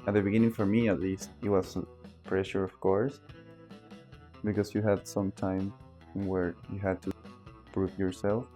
At the beginning, for me at least, it was pressure, of course, because you had some time where you had to prove yourself.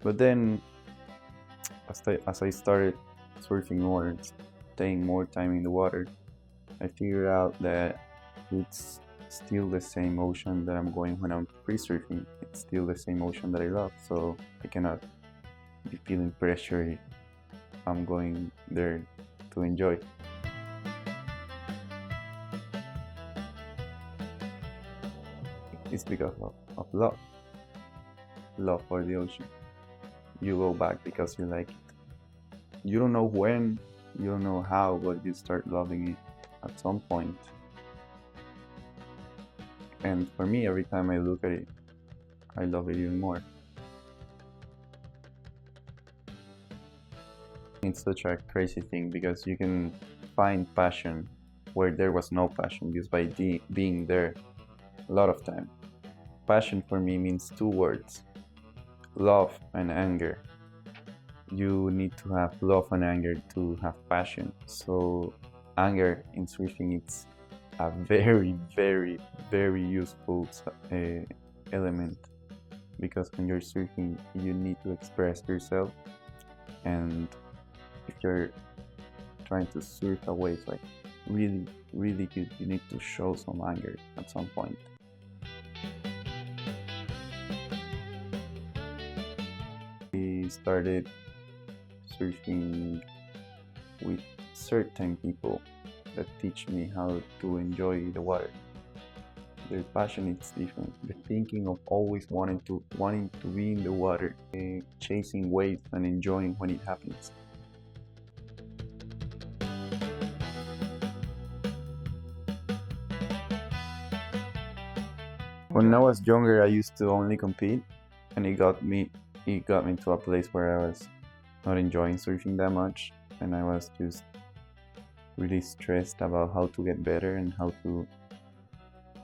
But then, as I started surfing more, staying more time in the water, I figured out that it's still the same ocean that I'm going when I'm free surfing. It's still the same ocean that I love, so I cannot be feeling pressure if I'm going there to enjoy. It's because of love for the ocean. You go back because you like it. You don't know when, you don't know how, but you start loving it at some point. And for me, every time I look at it, I love it even more. It's such a crazy thing because you can find passion where there was no passion just by being there a lot of time. Passion for me means two words: love and anger. You need to have love and anger to have passion. So anger in surfing, it's a very useful element, because when you're surfing you need to express yourself, and if you're trying to surf a wave like really good, you need to show some anger at some point. We started surfing with certain people that teach me how to enjoy the water. Their passion is different. The thinking of always wanting to be in the water, chasing waves and enjoying when it happens. When I was younger, I used to only compete, and it got me to a place where I was not enjoying surfing that much, and I was just really stressed about how to get better and how to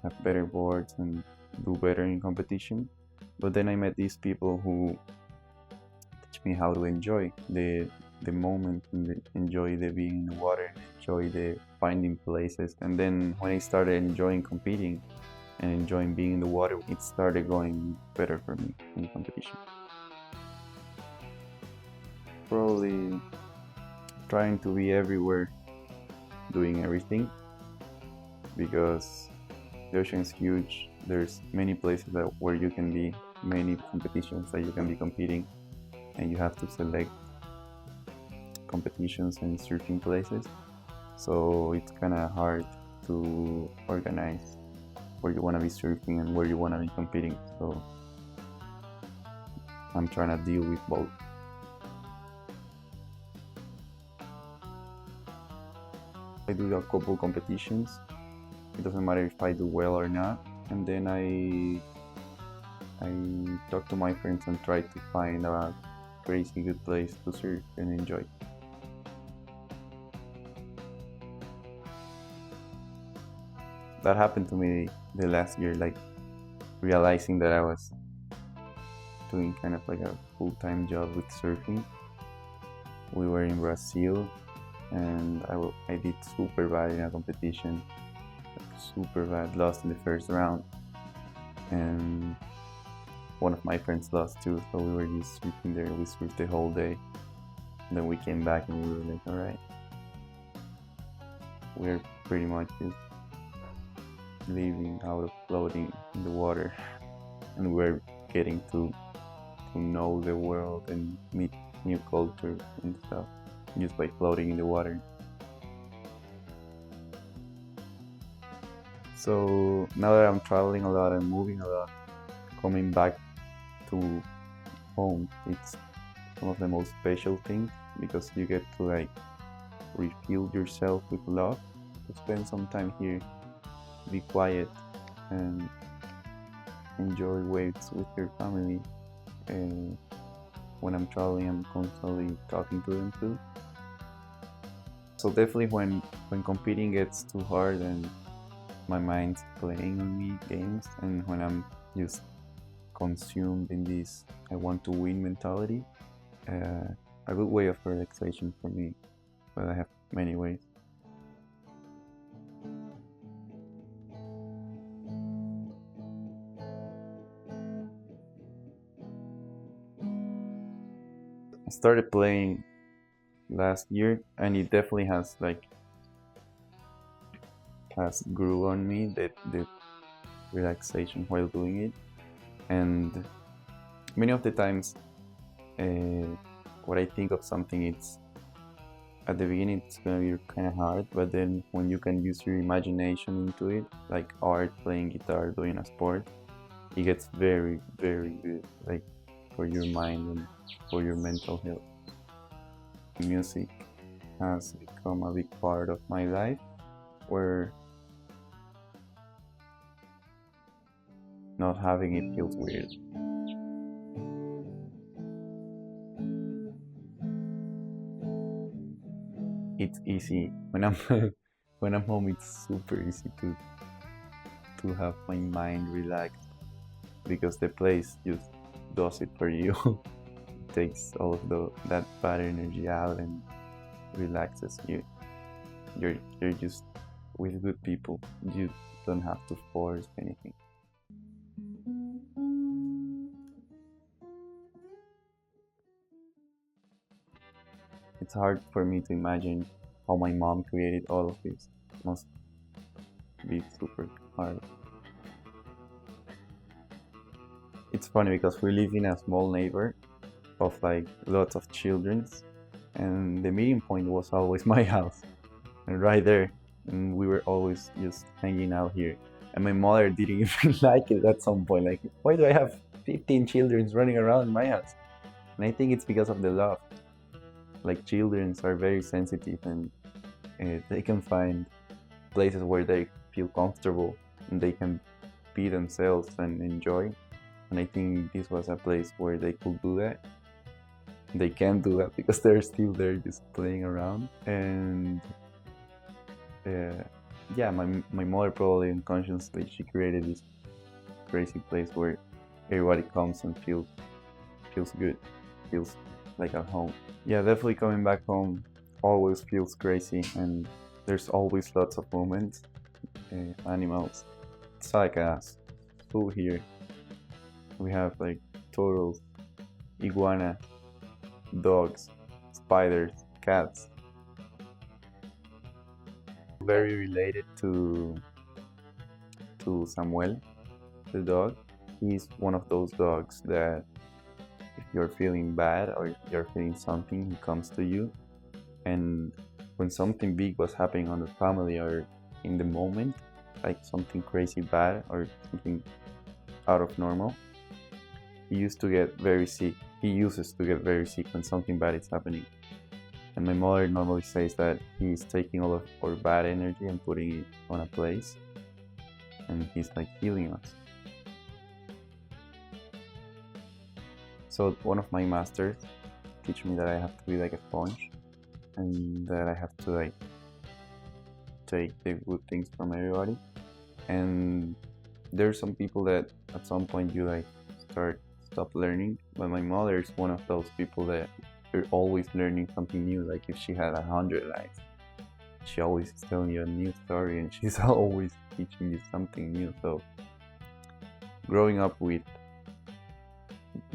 have better boards and do better in competition. But then I met these people who teach me how to enjoy the moment and enjoy the being in the water, enjoy the finding places. And then when I started enjoying competing and enjoying being in the water, it started going better for me in competition. Probably trying to be everywhere, doing everything, because the ocean is huge. There's many places where you can be, many competitions that you can be competing, and you have to select competitions and surfing places. So it's kind of hard to organize where you want to be surfing and where you want to be competing. So I'm trying to deal with both. I do a couple competitions. It doesn't matter if I do well or not. And then I talk to my friends and try to find a crazy good place to surf and enjoy. That happened to me the last year, like realizing that I was doing kind of like a full-time job with surfing. We were in Brazil, and I did super bad in a competition, like super bad, lost in the first round, and one of my friends lost too, so we were just surfing there. We surfed the whole day, and then we came back and we were like, all right, we're pretty much just living out of floating in the water, and we're getting to know the world and meet new culture and stuff just by floating in the water. So now that I'm traveling a lot and moving a lot, coming back to home, it's one of the most special things, because you get to like refuel yourself with love, to spend some time here, be quiet, and enjoy waves with your family. And when I'm traveling, I'm constantly talking to them too. So definitely when competing gets too hard and my mind's playing on me games, and when I'm just consumed in this I want to win mentality, a good way of relaxation for me, but I have many ways. started playing last year, and it definitely has grew on me the relaxation while doing it. And many of the times, what I think of something, it's at the beginning it's gonna be kind of hard, but then when you can use your imagination into it, like art, playing guitar, doing a sport, it gets very, very good, like for your mind and for your mental health. Music has become a big part of my life, where not having it feels weird. It's easy when I'm when I'm home. It's super easy to have my mind relaxed because the place just does it for you. Takes all of that bad energy out and relaxes you. You're just with good people. You don't have to force anything. It's hard for me to imagine how my mom created all of this. It must be super hard. It's funny because we live in a small neighbor of like lots of children, and the meeting point was always my house, and right there, and we were always just hanging out here. And my mother didn't even like it at some point. Like, why do I have 15 children running around in my house? And I think it's because of the love. Like, children are very sensitive, and they can find places where they feel comfortable and they can be themselves and enjoy. And I think this was a place where they could do that. They can't do that because they're still there just playing around. And yeah, my mother probably unconsciously, she created this crazy place where everybody comes and feels good, feels like at home. Yeah, definitely coming back home always feels crazy, and there's always lots of moments. Animals. It's like a zoo here. We have like turtles, iguana, dogs, spiders, cats. Very related to Samuel, the dog. He's one of those dogs that if you're feeling bad or if you're feeling something, he comes to you. And when something big was happening on the family or in the moment, like something crazy bad or something out of normal, he used to get very sick. He uses to get very sick when something bad is happening. And my mother normally says that he's taking all of our bad energy and putting it on a place, and he's like healing us. So one of my masters teach me that I have to be like a sponge, and that I have to like take the good things from everybody. And there's some people that at some point you like stop learning, but my mother is one of those people that you're always learning something new. Like if she had 100 lives, she always is telling you a new story, and she's always teaching you something new. So growing up with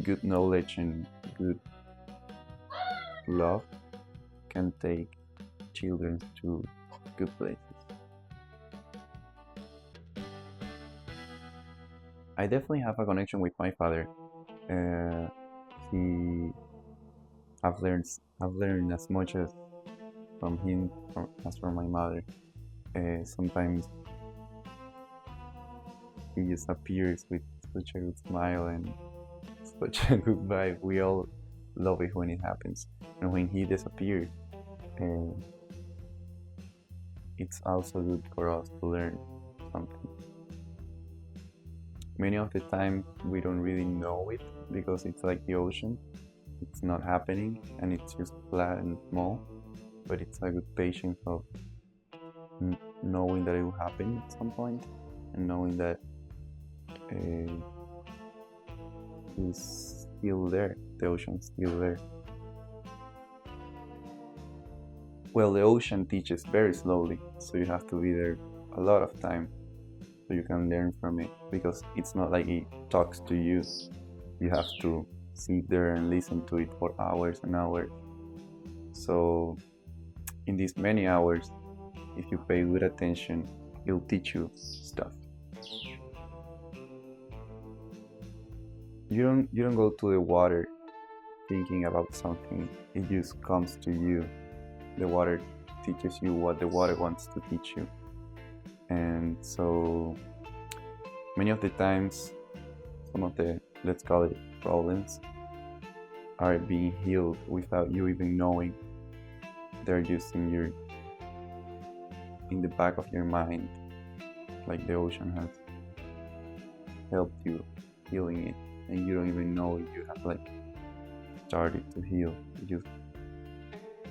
good knowledge and good love can take children to good places. I definitely have a connection with my father. He I've learned as much as from him as from my mother. Sometimes he just appears with such a good smile and such a good vibe. We all love it when it happens, and when he disappears, uh, it's also good for us to learn something. Many of the time we don't really know it because it's like the ocean. It's not happening and it's just flat and small, but it's a good patience of knowing that it will happen at some point, and knowing that it's still there, the ocean's still there. Well, the ocean teaches very slowly, so you have to be there a lot of time so you can learn from it, because it's not like it talks to you. You have to sit there and listen to it for hours and hours. So in these many hours, if you pay good attention, it'll teach you stuff. You don't go to the water thinking about something. It just comes to you. The water teaches you what the water wants to teach you. And so many of the times, some of the, let's call it, problems are being healed without you even knowing. They're just in the back of your mind, like the ocean has helped you healing it, and you don't even know you have like started to heal. It just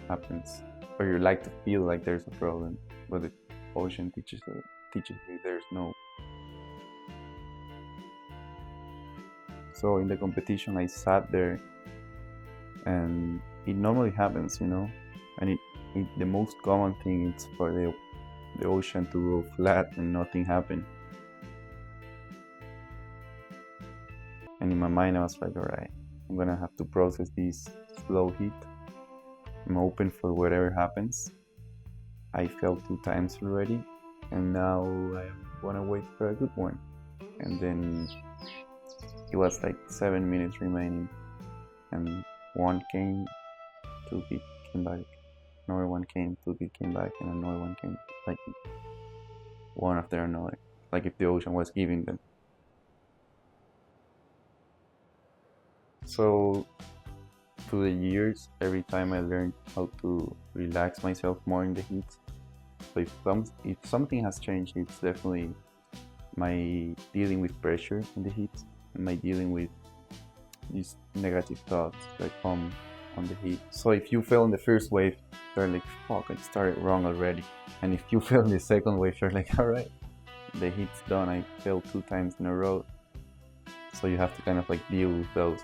happens, or you like to feel like there's a problem, but the ocean teaches you there's no. So in the competition, I sat there, and it normally happens, and the most common thing is for the ocean to go flat and nothing happen. And in my mind, I was like, all right, I'm gonna have to process this slow heat. I'm open for whatever happens. I fell 2 times already, and now I wanna wait for a good one. And then it was like 7 minutes remaining, and one came, took it, came back. Another one came, took it, came back, and another one came, like one after another, like if the ocean was giving them. So through the years, every time I learned how to relax myself more in the heat. So if something has changed, it's definitely my dealing with pressure in the heat, and my dealing with these negative thoughts that come on the heat. So if you fell in the first wave, you're like, fuck, I started wrong already. And if you fell in the second wave, you're like, all right, the heat's done. I fell 2 times in a row. So you have to kind of like deal with those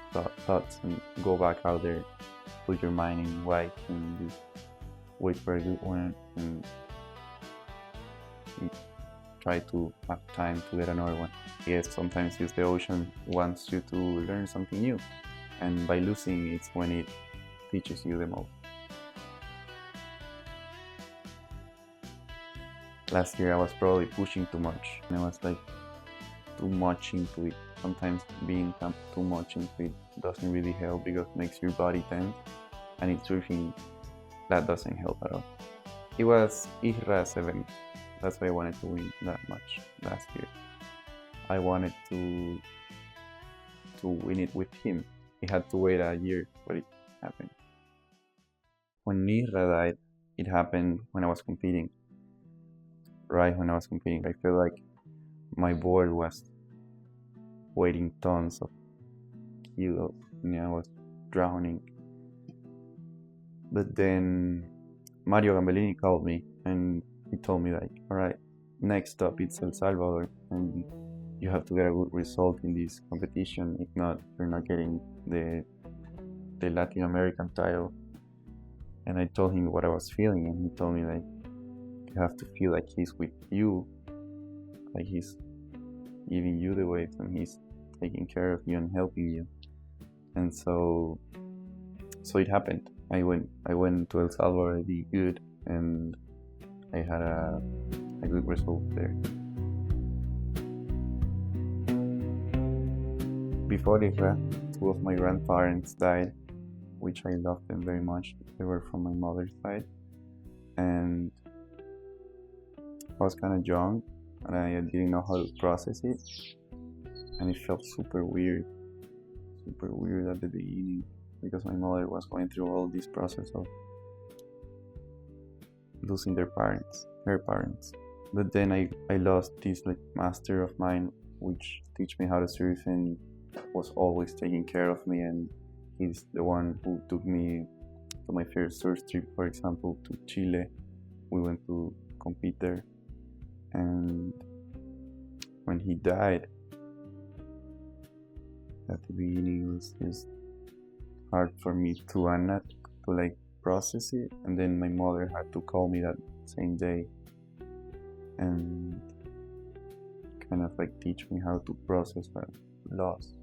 thoughts and go back out there, put your mind in white, and just wait for a good one, and try to have time to get another one. Yes, sometimes it's the ocean wants you to learn something new, and by losing, it's when it teaches you the most. Last year I was probably pushing too much, and I was like too much into it. Sometimes being too much into it doesn't really help because it makes your body tense, and in surfing that doesn't help at all. It was Isra's event. That's why I wanted to win that much last year. I wanted to win it with him. He had to wait a year, but it happened. When Isra died, it happened when I was competing. Right when I was competing, I felt like my board was weighing tons of kilos, and I was drowning. But then Mario Gambellini called me, and he told me like, all right, next stop it's El Salvador, and you have to get a good result in this competition. If not, you're not getting the Latin American title. And I told him what I was feeling, and he told me like, you have to feel like he's with you, like he's giving you the weight, and he's taking care of you and helping you. And so it happened. I went to El Salvador, I did good, and I had a good result there. Before Isra, 2 of my grandparents died, which I loved them very much. They were from my mother's side, and I was kind of young, and I didn't know how to process it, and it felt super weird at the beginning, because my mother was going through all this process of losing her parents. But then I lost this like master of mine, which teach me how to surf and was always taking care of me, and he's the one who took me to my first surf trip, for example, to Chile. We went to compete there, and when he died, at the beginning it was just hard for me to like process it, and then my mother had to call me that same day and kind of like teach me how to process that loss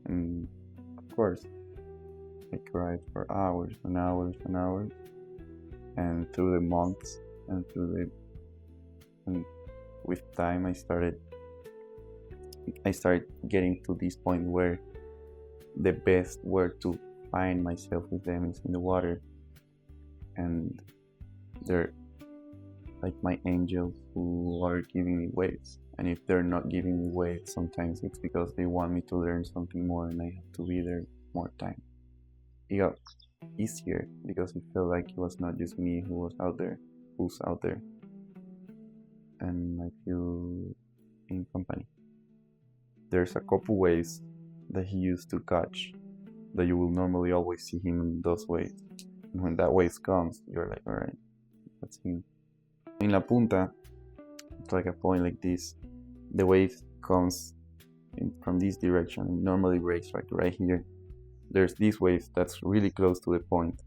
and course. I cried for hours and hours and hours, and through the months and and with time, I started getting to this point where the best word to find myself with them is in the water, and they're like my angels who are giving me waves. And if they're not giving me waves, sometimes it's because they want me to learn something more and I have to be there more time. It got easier because it felt like it was not just me who's out there, and I feel in company. There's a couple waves that he used to catch that you will normally always see him in those waves. And when that wave comes, you're like, alright, that's him. In La Punta, it's like a point like this. The wave comes from this direction. It normally breaks like right here. There's this wave that's really close to the point.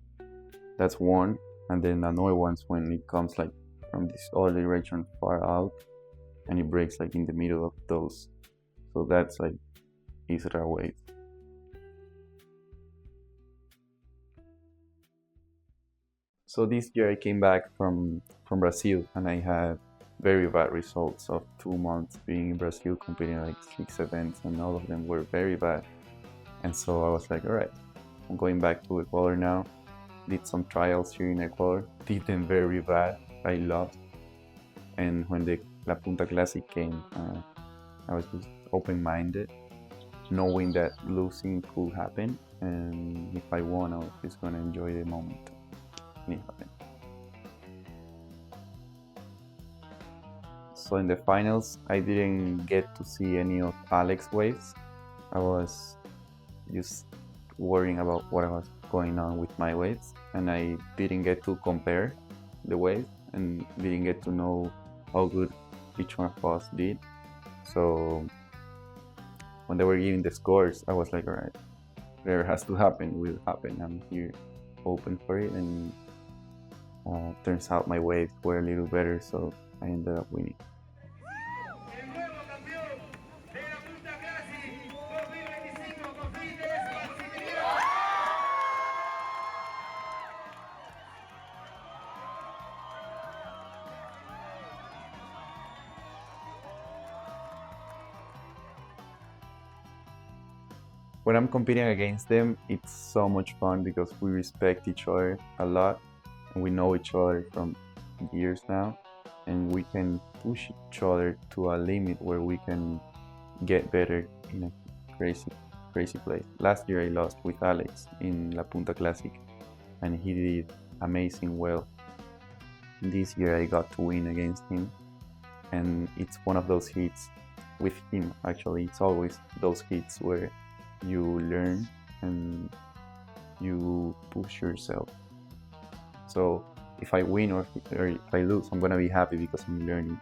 That's one, and then another one's when it comes like from this other direction far out, and it breaks like in the middle of those. So that's like Israel wave. So this year I came back from Brazil, and I had very bad results of 2 months being in Brazil, competing like 6 events, and all of them were very bad. And so I was like, alright, I'm going back to Ecuador now. Did some trials here in Ecuador, did them very bad, I lost. And when the La Punta Classic came, I was just open-minded, knowing that losing could happen, and if I won, I was just gonna enjoy the moment. And it happened. So in the finals, I didn't get to see any of Alex's waves. I was just worrying about what was going on with my waves, and I didn't get to compare the waves and didn't get to know how good each one of us did. So when they were giving the scores, I was like, alright, whatever has to happen will happen. I'm here open for it, and turns out my waves were a little better, so I ended up winning. When I'm competing against them, it's so much fun because we respect each other a lot, and we know each other from years now, and we can push each other to a limit where we can get better in a crazy place. Last year I lost with Alex in La Punta Classic, and he did amazing well. This year I got to win against him, and it's one of those hits with him. Actually, it's always those hits where you learn and you push yourself. So if I win or if I lose, I'm gonna be happy because I'm learning.